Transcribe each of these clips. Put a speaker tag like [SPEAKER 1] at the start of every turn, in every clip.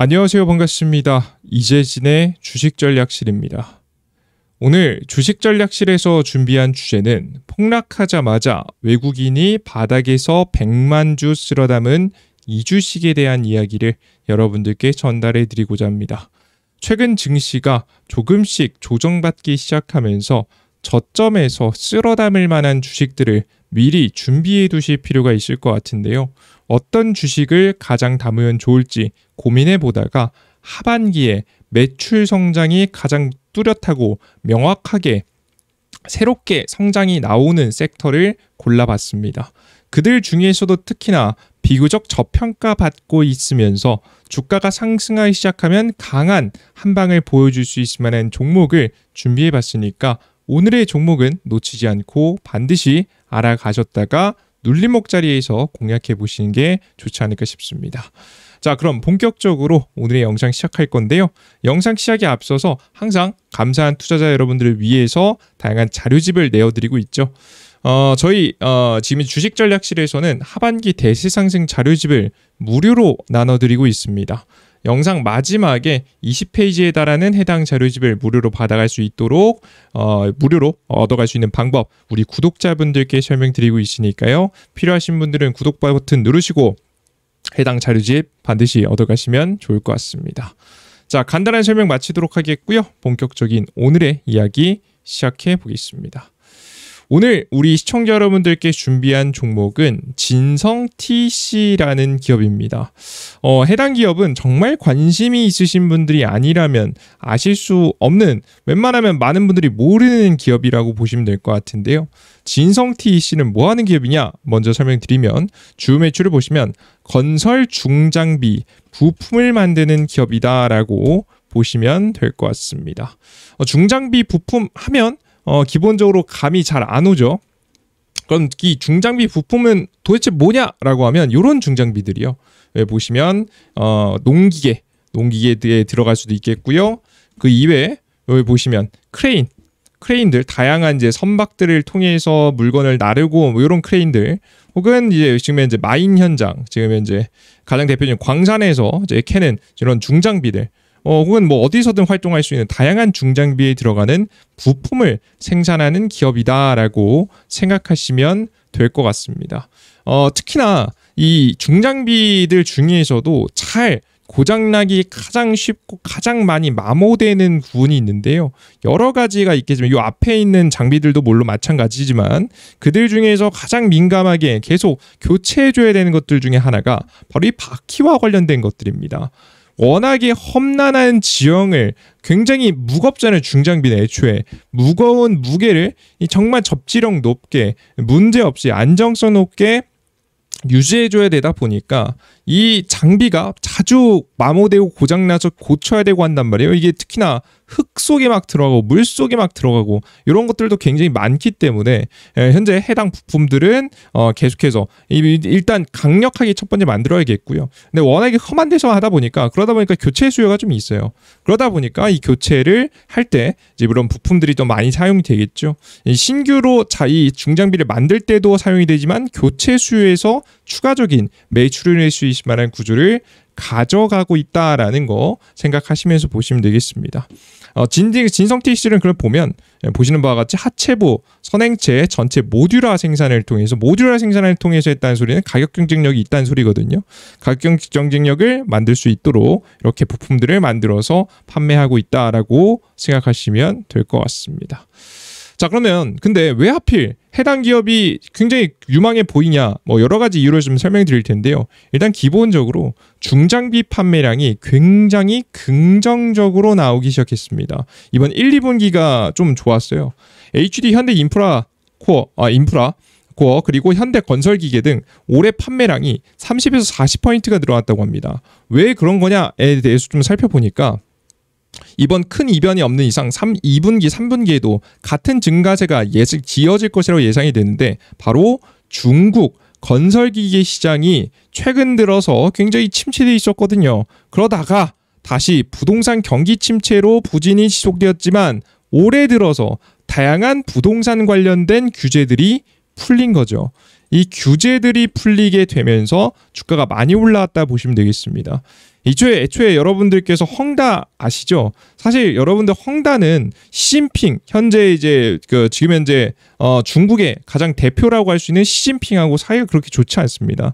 [SPEAKER 1] 안녕하세요. 반갑습니다. 이재진의 주식전략실입니다. 오늘 주식전략실에서 준비한 주제는 폭락하자마자 외국인이 바닥에서 100만 주 쓸어 담은 이 주식에 대한 이야기를 여러분들께 전달해 드리고자 합니다. 최근 증시가 조금씩 조정받기 시작하면서 저점에서 쓸어 담을 만한 주식들을 미리 준비해 두실 필요가 있을 것 같은데요. 어떤 주식을 가장 담으면 좋을지 고민해 보다가 하반기에 매출 성장이 가장 뚜렷하고 명확하게 새롭게 성장이 나오는 섹터를 골라봤습니다. 그들 중에서도 특히나 비교적 저평가받고 있으면서 주가가 상승하기 시작하면 강한 한방을 보여줄 수 있을 만한 종목을 준비해봤으니까 오늘의 종목은 놓치지 않고 반드시 알아가셨다가 눌림목 자리에서 공략해 보시는 게 좋지 않을까 싶습니다. 자, 그럼 본격적으로 오늘의 영상 시작할 건데요. 영상 시작에 앞서서 항상 감사한 투자자 여러분들을 위해서 다양한 자료집을 내어드리고 있죠. 저희 지금 주식전략실에서는 하반기 대세상승 자료집을 무료로 나눠드리고 있습니다. 영상 마지막에 20페이지에 달하는 해당 자료집을 무료로 받아갈 수 있도록 무료로 얻어갈 수 있는 방법 우리 구독자분들께 설명드리고 있으니까요. 필요하신 분들은 구독 버튼 누르시고 해당 자료집 반드시 얻어가시면 좋을 것 같습니다. 자, 간단한 설명 마치도록 하겠고요. 본격적인 오늘의 이야기 시작해 보겠습니다. 오늘 우리 시청자 여러분들께 준비한 종목은 진성TC라는 기업입니다. 해당 기업은 정말 관심이 있으신 분들이 아니라면 아실 수 없는, 웬만하면 많은 분들이 모르는 기업이라고 보시면 될 것 같은데요. 진성TC는 뭐 하는 기업이냐? 먼저 설명드리면 주 매출을 보시면 건설 중장비, 부품을 만드는 기업이다라고 보시면 될 것 같습니다. 중장비 부품 하면 기본적으로 감이 잘 안 오죠. 그럼 이 중장비 부품은 도대체 뭐냐라고 하면 이런 중장비들이요. 여기 보시면 농기계에 들어갈 수도 있겠고요. 그 이외에 여기 보시면 크레인들 다양한 이제 선박들을 통해서 물건을 나르고 뭐 이런 크레인들, 혹은 이제 지금 현재 마인 현장, 지금 현재 가장 대표적인 광산에서 이제 캐는 이런 중장비들, 혹은 뭐 어디서든 활동할 수 있는 다양한 중장비에 들어가는 부품을 생산하는 기업이다라고 생각하시면 될 것 같습니다. 특히나 이 중장비들 중에서도 잘 고장나기 가장 쉽고 가장 많이 마모되는 부분이 있는데요. 여러 가지가 있겠지만 이 앞에 있는 장비들도 물론 마찬가지지만 그들 중에서 가장 민감하게 계속 교체해줘야 되는 것들 중에 하나가 바로 이 바퀴와 관련된 것들입니다. 워낙에 험난한 지형을, 굉장히 무겁잖아요. 중장비는 애초에 무거운 무게를 정말 접지력 높게 문제없이 안정성 높게 유지해줘야 되다 보니까 이 장비가 자주 마모되고 고장나서 고쳐야 되고 한단 말이에요. 이게 특히나 흙 속에 막 들어가고 물 속에 막 들어가고 이런 것들도 굉장히 많기 때문에 현재 해당 부품들은 계속해서 일단 강력하게 첫 번째 만들어야겠고요. 근데 워낙에 험한 데서 하다 보니까 교체 수요가 좀 있어요. 그러다 보니까 이 교체를 할 때 이제 이런 부품들이 좀 많이 사용이 되겠죠. 신규로 이 중장비를 만들 때도 사용이 되지만 교체 수요에서 추가적인 매출을 낼 수 있을 만한 구조를 가져가고 있다라는 거 생각하시면서 보시면 되겠습니다. 진성TC는 그걸 보면 보시는 바와 같이 하체부, 선행체 전체 모듈화 생산을 통해서 했다는 소리는 가격 경쟁력이 있다는 소리거든요. 가격 경쟁력을 만들 수 있도록 이렇게 부품들을 만들어서 판매하고 있다라고 생각하시면 될 것 같습니다. 자, 그러면 근데 왜 하필 해당 기업이 굉장히 유망해 보이냐, 뭐 여러 가지 이유를 좀 설명드릴 텐데요. 일단 기본적으로 중장비 판매량이 굉장히 긍정적으로 나오기 시작했습니다. 이번 1, 2분기가 좀 좋았어요. HD 현대 인프라 코어 그리고 현대 건설기계 등 올해 판매량이 30에서 40%가 늘어났다고 합니다. 왜 그런 거냐에 대해서 좀 살펴보니까 이번 큰 이변이 없는 이상 2분기, 3분기에도 같은 증가세가 지어질 것이라고 예상이 되는데 바로 중국 건설기계 시장이 최근 들어서 굉장히 침체되어 있었거든요. 그러다가 다시 부동산 경기 침체로 부진이 지속되었지만 올해 들어서 다양한 부동산 관련된 규제들이 풀린 거죠. 이 규제들이 풀리게 되면서 주가가 많이 올라왔다 보시면 되겠습니다. 애초에 여러분들께서 헝다 아시죠? 사실 여러분들 헝다는 시진핑 현재 이제 지금 현재 중국의 가장 대표라고 할 수 있는 시진핑하고 사이가 그렇게 좋지 않습니다.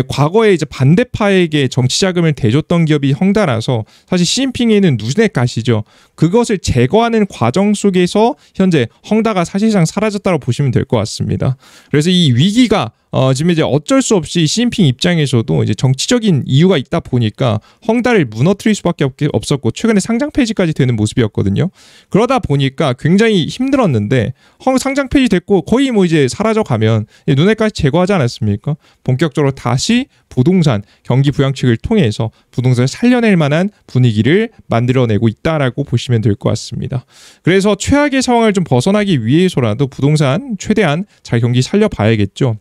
[SPEAKER 1] 과거에 이제 반대파에게 정치 자금을 대줬던 기업이 헝다라서 사실 시진핑에는 눈에 가시죠. 그것을 제거하는 과정 속에서 현재 헝다가 사실상 사라졌다고 보시면 될 것 같습니다. 그래서 이 위기가 지금 이제 어쩔 수 없이 시진핑 입장에서도 이제 정치적인 이유가 있다 보니까 헝다를 무너뜨릴 수밖에 없었고 최근에 상장 폐지까지 되는 모습이었거든요. 그러다 보니까 굉장히 힘들었는데 상장 폐지됐고 거의 뭐 이제 사라져 가면 눈에까지 제거하지 않았습니까? 본격적으로 다시 부동산 경기 부양책을 통해서 부동산을 살려낼 만한 분위기를 만들어내고 있다라고 보시면 될 것 같습니다. 그래서 최악의 상황을 좀 벗어나기 위해서라도 부동산 최대한 잘 경기 살려봐야겠죠.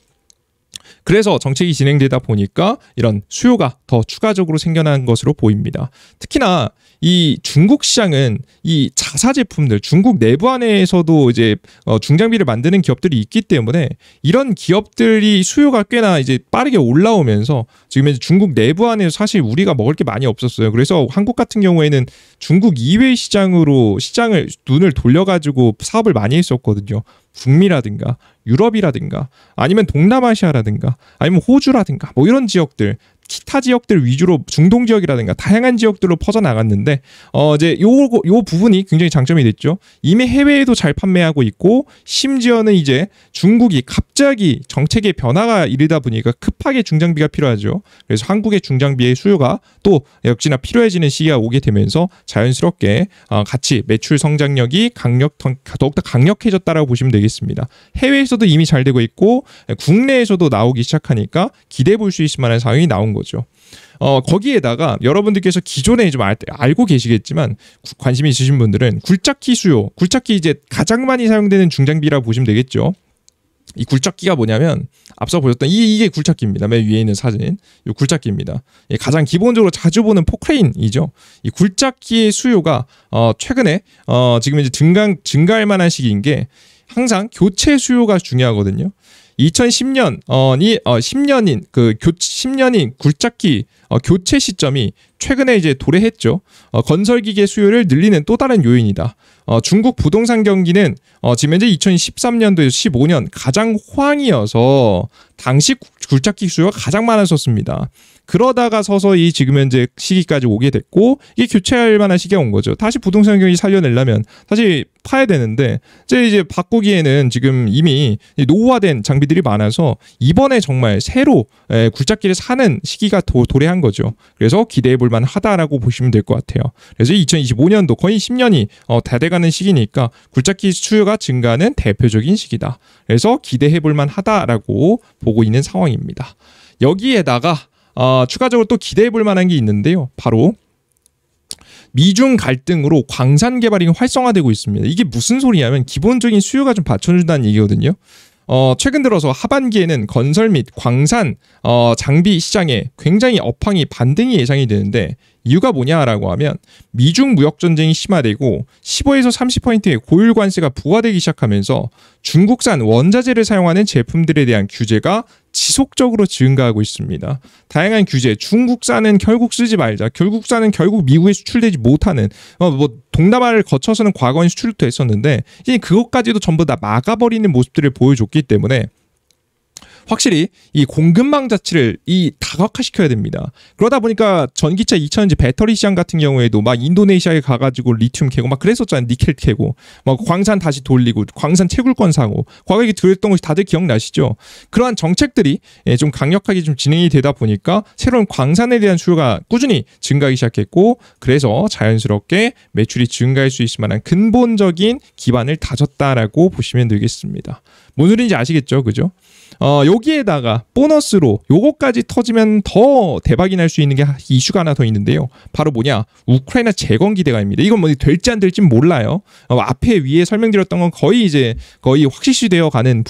[SPEAKER 1] 그래서 정책이 진행되다 보니까 이런 수요가 더 추가적으로 생겨난 것으로 보입니다. 특히나 이 중국 시장은 이 자사 제품들, 중국 내부 안에서도 이제 중장비를 만드는 기업들이 있기 때문에 이런 기업들이 수요가 꽤나 이제 빠르게 올라오면서 지금 이제 중국 내부 안에서 사실 우리가 먹을 게 많이 없었어요. 그래서 한국 같은 경우에는 중국 이외 시장을 눈을 돌려가지고 사업을 많이 했었거든요. 북미라든가 유럽이라든가 아니면 동남아시아라든가 아니면 호주라든가 뭐 이런 지역들 기타 지역들 위주로 중동 지역이라든가 다양한 지역들로 퍼져나갔는데 이제 요 부분이 굉장히 장점이 됐죠. 이미 해외에도 잘 판매하고 있고 심지어는 이제 중국이 갑자기 정책의 변화가 이르다 보니까 급하게 중장비가 필요하죠. 그래서 한국의 중장비의 수요가 또 역시나 필요해지는 시기가 오게 되면서 자연스럽게 같이 매출 성장력이 더욱더 강력해졌다라고 보시면 되겠습니다. 해외에서도 이미 잘 되고 있고 국내에서도 나오기 시작하니까 기대해 볼 수 있을 만한 상황이 나온 거죠. 거기에다가 여러분들께서 기존에 좀 알고 계시겠지만 관심이 있으신 분들은 굴착기 수요, 굴착기 이제 가장 많이 사용되는 중장비라고 보시면 되겠죠. 이 굴착기가 뭐냐면 앞서 보셨던 이게 굴착기입니다. 맨 위에 있는 사진, 이 굴착기입니다. 가장 기본적으로 자주 보는 포크레인이죠. 이 굴착기의 수요가 최근에 지금 이제 증가할 만한 시기인 게 항상 교체 수요가 중요하거든요. 10년인 굴착기 교체 시점이 최근에 이제 도래했죠. 건설기계 수요를 늘리는 또 다른 요인이다. 중국 부동산 경기는 지금 현재 2013년도에서 15년 가장 호황이어서 당시 굴착기 수요가 가장 많았었습니다. 그러다가 서서히 지금 현재 시기까지 오게 됐고 이게 교체할 만한 시기가 온 거죠. 다시 부동산 경기 살려내려면 다시 파야 되는데 이제 바꾸기에는 지금 이미 노후화된 장비들이 많아서 이번에 정말 새로 굴착기를 사는 시기가 도래한 거죠. 그래서 기대해 볼 만하다라고 보시면 될 것 같아요. 그래서 2025년도 거의 10년이 다 돼가는 시기니까 굴착기 수요가 증가하는 대표적인 시기다. 그래서 기대해 볼 만하다라고 보고 있는 상황입니다. 여기에다가 추가적으로 또 기대해 볼 만한 게 있는데요. 바로 미중 갈등으로 광산 개발이 활성화되고 있습니다. 이게 무슨 소리냐면 기본적인 수요가 좀 받쳐준다는 얘기거든요. 최근 들어서 하반기에는 건설 및 광산 장비 시장에 굉장히 업황이 반등이 예상이 되는데 이유가 뭐냐라고 하면 미중 무역 전쟁이 심화되고 15에서 30%의 고율 관세가 부과되기 시작하면서 중국산 원자재를 사용하는 제품들에 대한 규제가 지속적으로 증가하고 있습니다. 다양한 규제, 중국산은 결국 쓰지 말자, 결국산은 결국 미국에 수출되지 못하는 동남아를 거쳐서는 과거엔 수출도 했었는데 이제 그것까지도 전부 다 막아버리는 모습들을 보여줬기 때문에 확실히 이 공급망 자체를 다각화시켜야 됩니다. 그러다 보니까 전기차 2차전지 배터리 시장 같은 경우에도 막 인도네시아에 가가지고 리튬 캐고 막 그랬었잖아요. 니켈 캐고 막 광산 다시 돌리고 광산 채굴권 사고 과거에 그랬던 것이 다들 기억나시죠? 그러한 정책들이 좀 강력하게 좀 진행이 되다 보니까 새로운 광산에 대한 수요가 꾸준히 증가하기 시작했고 그래서 자연스럽게 매출이 증가할 수 있을 만한 근본적인 기반을 다졌다라고 보시면 되겠습니다. 뭔 소리인지 아시겠죠? 그죠? 여기에다가 보너스로 요거까지 터지면 더 대박이 날 수 있는 게 이슈가 하나 더 있는데요. 바로 뭐냐? 우크라이나 재건 기대가입니다. 이건 뭐 될지 안 될지 몰라요. 앞에 위에 설명드렸던 건 거의 확실시되어 가는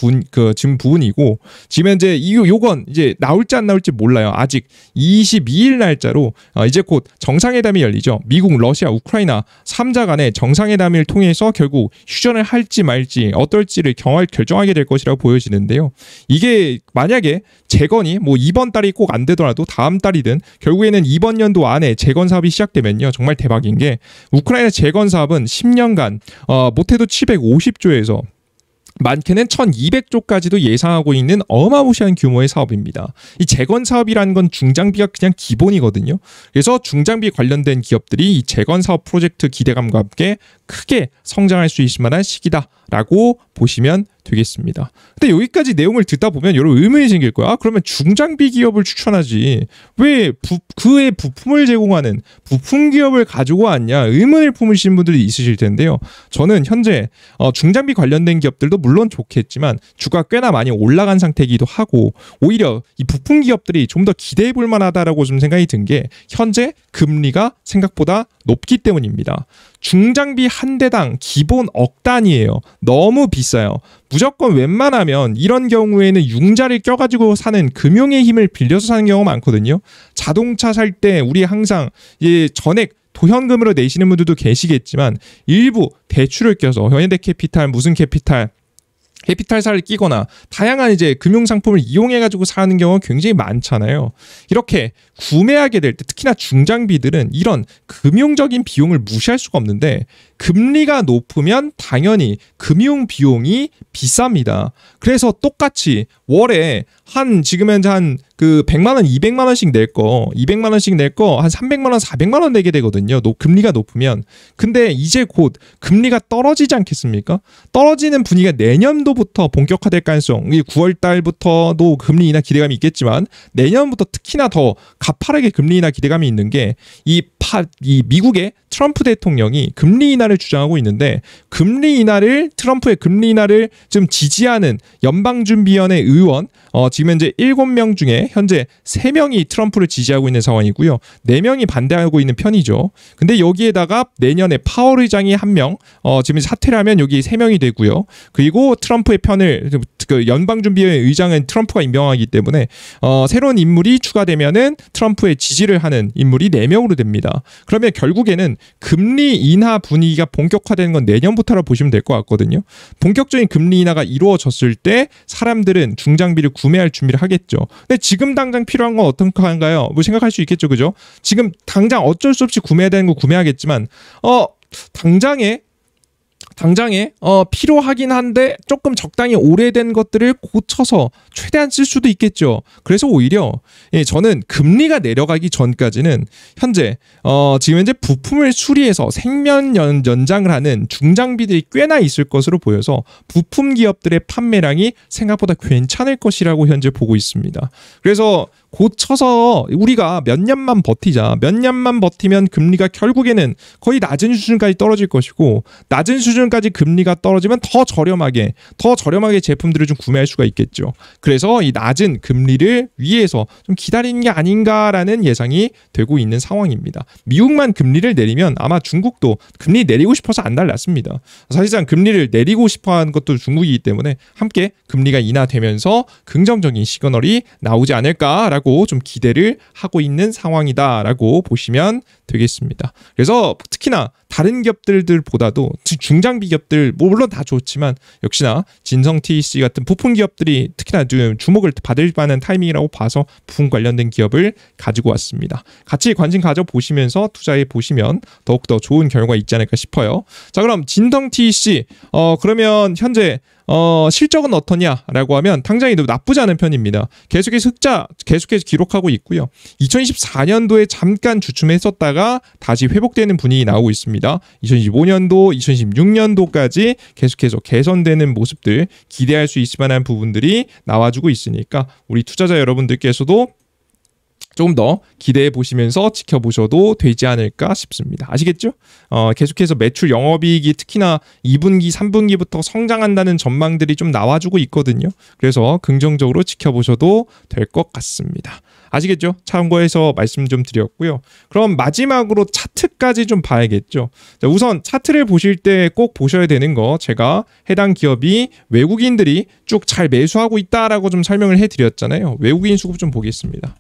[SPEAKER 1] 지금 부분이고 지금 현재 요건 이제 나올지 안 나올지 몰라요. 아직 22일 날짜로 이제 곧 정상회담이 열리죠. 미국, 러시아, 우크라이나 3자 간의 정상회담을 통해서 결국 휴전을 할지 말지 어떨지를 결정하게 될 것이라고 보여지는데요. 이게 만약에 재건이 뭐 이번 달이 꼭 안 되더라도 다음 달이든 결국에는 이번 연도 안에 재건 사업이 시작되면요. 정말 대박인 게 우크라이나 재건 사업은 10년간 못해도 750조에서 많게는 1200조까지도 예상하고 있는 어마무시한 규모의 사업입니다. 이 재건 사업이라는 건 중장비가 그냥 기본이거든요. 그래서 중장비 관련된 기업들이 이 재건 사업 프로젝트 기대감과 함께 크게 성장할 수 있을 만한 시기다라고 보시면 되겠습니다. 근데 여기까지 내용을 듣다 보면 여러 의문이 생길 거야. 그러면 중장비 기업을 추천하지 왜 그의 부품을 제공하는 부품 기업을 가지고 왔냐 의문을 품으시는 분들이 있으실 텐데요. 저는 현재 중장비 관련된 기업들도 물론 좋겠지만 주가 꽤나 많이 올라간 상태이기도 하고 오히려 이 부품 기업들이 좀 더 기대해 볼 만하다라고 좀 생각이 든 게 현재 금리가 생각보다 높기 때문입니다. 중장비 한 대당 기본 억 단위예요. 너무 비싸요. 무조건 웬만하면 이런 경우에는 융자를 껴가지고 사는 금융의 힘을 빌려서 사는 경우가 많거든요. 자동차 살 때 우리 항상 전액 도현금으로 내시는 분들도 계시겠지만 일부 대출을 껴서 현대캐피탈 무슨 캐피탈사를 끼거나 다양한 이제 금융 상품을 이용해 가지고 사는 경우가 굉장히 많잖아요. 이렇게 구매하게 될 때 특히나 중장비들은 이런 금융적인 비용을 무시할 수가 없는데 금리가 높으면 당연히 금융 비용이 비쌉니다. 그래서 똑같이 월에 지금 현재 한 100만 원, 200만 원씩 낼 거, 200만 원씩 낼 거 한 300만 원, 400만 원 내게 되거든요. 금리가 높으면. 근데 이제 곧 금리가 떨어지지 않겠습니까? 떨어지는 분위기가 내년도부터 본격화될 가능성. 9월 달부터도 금리 인하 기대감이 있겠지만 내년부터 특히나 더 가파르게 금리 인하 기대감이 있는 게 이 미국의 트럼프 대통령이 금리 인하를 주장하고 있는데 트럼프의 금리 인하를 좀 지지하는 연방준비위원회 의원 지금 현재 7명 중에 현재 3명이 트럼프를 지지하고 있는 상황이고요. 4명이 반대하고 있는 편이죠. 근데 여기에다가 내년에 파월 의장이 1명 지금 사퇴를 하면 여기 3명이 되고요. 그리고 트럼프의 편을 연방준비위원회 의장은 트럼프가 임명하기 때문에 새로운 인물이 추가되면은 트럼프의 지지를 하는 인물이 4명으로 됩니다. 그러면 결국에는 금리 인하 분위기가 본격화되는 건 내년부터라 보시면 될 것 같거든요. 본격적인 금리 인하가 이루어졌을 때 사람들은 중장비를 구매할 준비를 하겠죠. 근데 지금 당장 필요한 건 어떤 건가요? 뭐 생각할 수 있겠죠, 그죠? 지금 당장 어쩔 수 없이 구매해야 되는 거 구매하겠지만 당장에 필요하긴 한데 조금 적당히 오래된 것들을 고쳐서 최대한 쓸 수도 있겠죠. 그래서 오히려 저는 금리가 내려가기 전까지는 현재 지금 현재 부품을 수리해서 생명 연장을 하는 중장비들이 꽤나 있을 것으로 보여서 부품 기업들의 판매량이 생각보다 괜찮을 것이라고 현재 보고 있습니다. 그래서 고쳐서 우리가 몇 년만 버티자. 몇 년만 버티면 금리가 결국에는 거의 낮은 수준까지 떨어질 것이고 낮은 수준까지 금리가 떨어지면 더 저렴하게 제품들을 좀 구매할 수가 있겠죠. 그래서 이 낮은 금리를 위해서 좀 기다리는 게 아닌가라는 예상이 되고 있는 상황입니다. 미국만 금리를 내리면 아마 중국도 금리 내리고 싶어서 안 달랐습니다. 사실상 금리를 내리고 싶어하는 것도 중국이기 때문에 함께 금리가 인하되면서 긍정적인 시그널이 나오지 않을까라고 좀 기대를 하고 있는 상황이다라고 보시면 되겠습니다. 그래서 특히나 다른 기업들보다도 중장비 기업들 물론 다 좋지만 역시나 진성 TEC 같은 부품 기업들이 특히나 주목을 받을 만한 타이밍이라고 봐서 부품 관련된 기업을 가지고 왔습니다. 같이 관심 가져보시면서 투자해 보시면 더욱더 좋은 결과 있지 않을까 싶어요. 자, 그럼 진성 TEC 그러면 현재 실적은 어떠냐라고 하면 당장이 나쁘지 않은 편입니다. 계속해서 기록하고 있고요. 2024년도에 잠깐 주춤했었다가 다시 회복되는 분위기 나오고 있습니다. 2025년도, 2026년도까지 계속해서 개선되는 모습들 기대할 수 있을 만한 부분들이 나와주고 있으니까 우리 투자자 여러분들께서도 조금 더 기대해 보시면서 지켜보셔도 되지 않을까 싶습니다. 아시겠죠? 계속해서 매출 영업이익이 특히나 2분기, 3분기부터 성장한다는 전망들이 좀 나와주고 있거든요. 그래서 긍정적으로 지켜보셔도 될 것 같습니다. 아시겠죠? 참고해서 말씀 좀 드렸고요. 그럼 마지막으로 차트까지 좀 봐야겠죠. 자, 우선 차트를 보실 때 꼭 보셔야 되는 거 제가 해당 기업이 외국인들이 쭉 잘 매수하고 있다라고 좀 설명을 해드렸잖아요. 외국인 수급 좀 보겠습니다.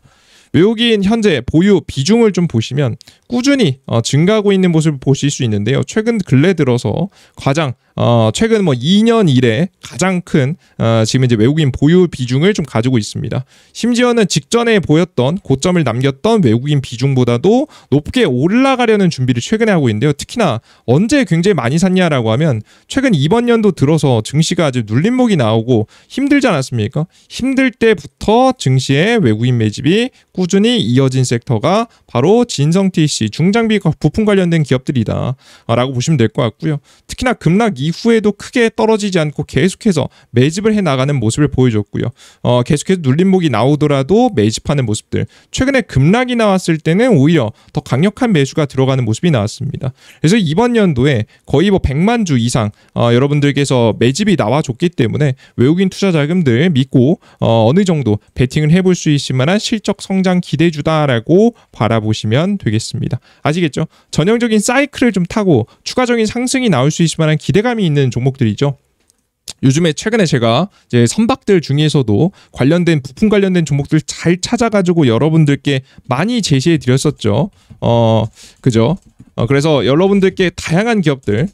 [SPEAKER 1] 외국인 현재 보유 비중을 좀 보시면 꾸준히 증가하고 있는 모습을 보실 수 있는데요. 최근 근래 들어서 가장 최근 뭐 2년 이래 가장 큰 지금 이제 외국인 보유 비중을 좀 가지고 있습니다. 심지어는 직전에 보였던 고점을 남겼던 외국인 비중보다도 높게 올라가려는 준비를 최근에 하고 있는데요. 특히나 언제 굉장히 많이 샀냐라고 하면 최근 이번 연도 들어서 증시가 아주 눌림목이 나오고 힘들지 않았습니까? 힘들 때부터 증시에 외국인 매집이 꾸준히 이어진 섹터가 바로 진성TC, 중장비 부품 관련된 기업들이다 라고 보시면 될 것 같고요. 특히나 급락 이후에도 크게 떨어지지 않고 계속해서 매집을 해나가는 모습을 보여줬고요. 계속해서 눌림목이 나오더라도 매집하는 모습들. 최근에 급락이 나왔을 때는 오히려 더 강력한 매수가 들어가는 모습이 나왔습니다. 그래서 이번 연도에 거의 뭐 100만 주 이상 여러분들께서 매집이 나와줬기 때문에 외국인 투자 자금들 믿고 어느 정도 베팅을 해볼 수 있을 만한 실적 성장 기대주다라고 바라보시면 되겠습니다. 아시겠죠? 전형적인 사이클을 좀 타고 추가적인 상승이 나올 수 있을 만한 기대감이 있는 종목들이죠. 요즘에 최근에 제가 이제 선박들 중에서도 관련된 부품 관련된 종목들 잘 찾아가지고 여러분들께 많이 제시해 드렸었죠. 그죠? 그래서 여러분들께 다양한 기업들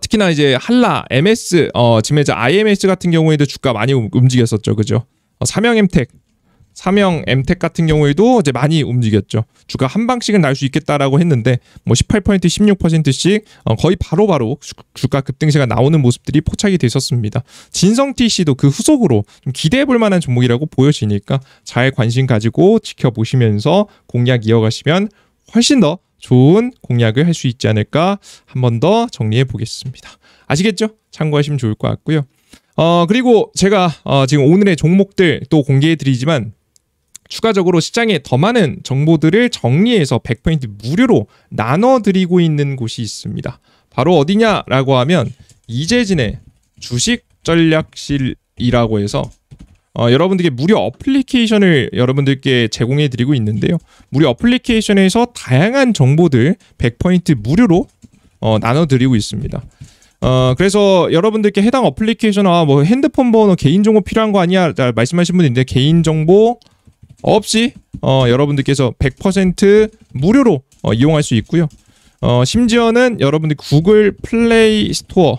[SPEAKER 1] 특히나 이제 한라, MS, 지금 이제 IMS 같은 경우에도 주가 많이 움직였었죠. 그죠? 삼형 엠텍 같은 경우에도 이제 많이 움직였죠. 주가 한 방씩은 날 수 있겠다라고 했는데 뭐 18%, 16%씩 거의 바로바로 주가 급등세가 나오는 모습들이 포착이 됐었습니다. 진성TC도 그 후속으로 좀 기대해 볼 만한 종목이라고 보여지니까 잘 관심 가지고 지켜보시면서 공략 이어가시면 훨씬 더 좋은 공략을 할 수 있지 않을까 한 번 더 정리해 보겠습니다. 아시겠죠? 참고하시면 좋을 것 같고요. 그리고 제가 지금 오늘의 종목들 또 공개해 드리지만 추가적으로 시장에 더 많은 정보들을 정리해서 100% 무료로 나눠드리고 있는 곳이 있습니다. 바로 어디냐라고 하면 이재진의 주식 전략실이라고 해서 여러분들께 무료 어플리케이션을 여러분들께 제공해드리고 있는데요. 무료 어플리케이션에서 다양한 정보들 100% 무료로 나눠드리고 있습니다. 그래서 여러분들께 해당 어플리케이션 뭐 핸드폰 번호 개인정보 필요한 거 아니야 말씀하신 분이 있는데 개인정보 없이 여러분들께서 100% 무료로 이용할 수 있고요. 심지어는 여러분들 구글 플레이 스토어,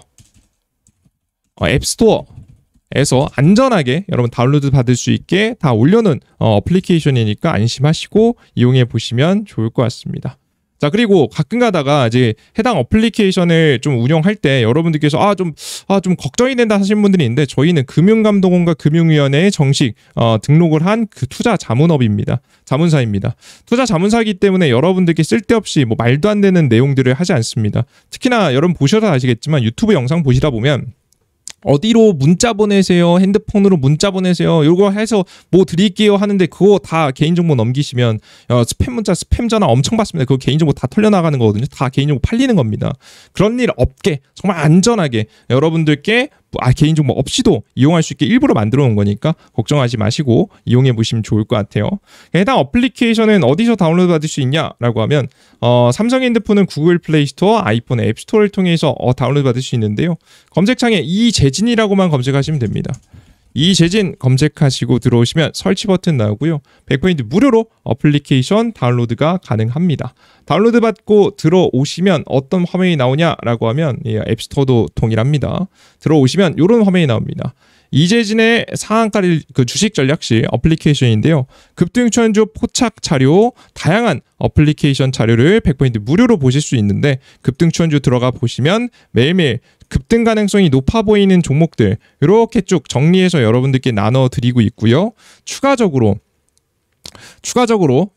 [SPEAKER 1] 앱 스토어에서 안전하게 여러분 다운로드 받을 수 있게 다 올려놓은 어플리케이션이니까 안심하시고 이용해 보시면 좋을 것 같습니다. 자, 그리고 가끔 가다가 이제 해당 어플리케이션을 좀 운영할 때 여러분들께서 좀 걱정이 된다 하시는 분들이 있는데 저희는 금융감독원과 금융위원회에 정식 등록을 한 그 투자 자문업입니다. 자문사입니다. 투자 자문사이기 때문에 여러분들께 쓸데없이 뭐 말도 안 되는 내용들을 하지 않습니다. 특히나 여러분 보셔서 아시겠지만 유튜브 영상 보시다 보면 어디로 문자 보내세요? 핸드폰으로 문자 보내세요? 요거 해서 뭐 드릴게요 하는데 그거 다 개인정보 넘기시면 스팸 문자, 스팸 전화 엄청 받습니다. 그거 개인정보 다 털려나가는 거거든요. 다 개인정보 팔리는 겁니다. 그런 일 없게 정말 안전하게 여러분들께 개인정보 없이도 이용할 수 있게 일부러 만들어 놓은 거니까 걱정하지 마시고 이용해 보시면 좋을 것 같아요. 해당 어플리케이션은 어디서 다운로드 받을 수 있냐라고 하면 삼성 핸드폰은 구글 플레이 스토어, 아이폰 앱 스토어를 통해서 다운로드 받을 수 있는데요. 검색창에 이재진이라고만 검색하시면 됩니다. 이재진 검색하시고 들어오시면 설치 버튼 나오고요. 100% 무료로 어플리케이션 다운로드가 가능합니다. 다운로드 받고 들어오시면 어떤 화면이 나오냐라고 하면 앱스토어도 동일합니다. 들어오시면 이런 화면이 나옵니다. 이재진의 상한가를 그 주식 전략실 어플리케이션인데요. 급등천주 포착 자료, 다양한 어플리케이션 자료를 100% 무료로 보실 수 있는데 급등천주 들어가 보시면 매일매일 급등 가능성이 높아 보이는 종목들 이렇게 쭉 정리해서 여러분들께 나눠드리고 있고요. 추가적으로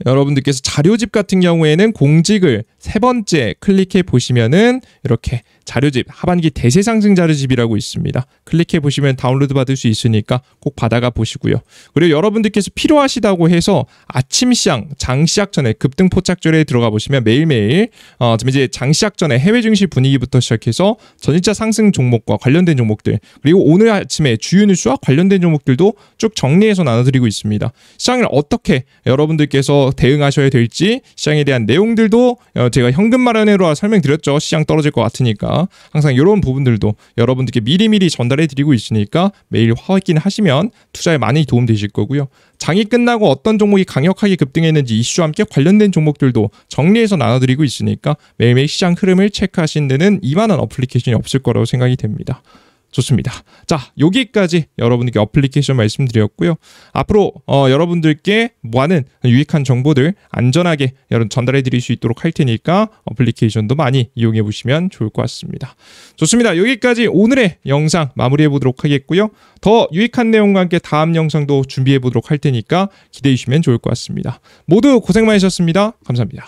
[SPEAKER 1] 여러분들께서 자료집 같은 경우에는 공직을 세 번째 클릭해 보시면은 이렇게 자료집 하반기 대세 상승 자료집이라고 있습니다. 클릭해 보시면 다운로드 받을 수 있으니까 꼭 받아가 보시고요. 그리고 여러분들께서 필요하시다고 해서 아침 시장, 장 시작 전에 급등 포착절에 들어가 보시면 매일매일 좀 이제 장 시작 전에 해외 증시 분위기부터 시작해서 전일자 상승 종목과 관련된 종목들 그리고 오늘 아침에 주요 뉴스와 관련된 종목들도 쭉 정리해서 나눠드리고 있습니다. 시장을 어떻게 여러분들께서 대응하셔야 될지 시장에 대한 내용들도 제가 현금 마련으로 설명드렸죠. 시장 떨어질 것 같으니까 있으니까 항상 이런 부분들도 여러분들께 미리미리 전달해 드리고 있으니까 매일 확인하시면 투자에 많이 도움되실 거고요. 장이 끝나고 어떤 종목이 강력하게 급등했는지 이슈와 함께 관련된 종목들도 정리해서 나눠드리고 있으니까 매일매일 시장 흐름을 체크하시는 데는 이만한 어플리케이션이 없을 거라고 생각이 됩니다. 좋습니다. 자, 여기까지 여러분들께 어플리케이션 말씀드렸고요. 앞으로 여러분들께 많은 유익한 정보들 안전하게 전달해 드릴 수 있도록 할 테니까 어플리케이션도 많이 이용해 보시면 좋을 것 같습니다. 좋습니다. 여기까지 오늘의 영상 마무리해 보도록 하겠고요. 더 유익한 내용과 함께 다음 영상도 준비해 보도록 할 테니까 기대해 주시면 좋을 것 같습니다. 모두 고생 많으셨습니다. 감사합니다.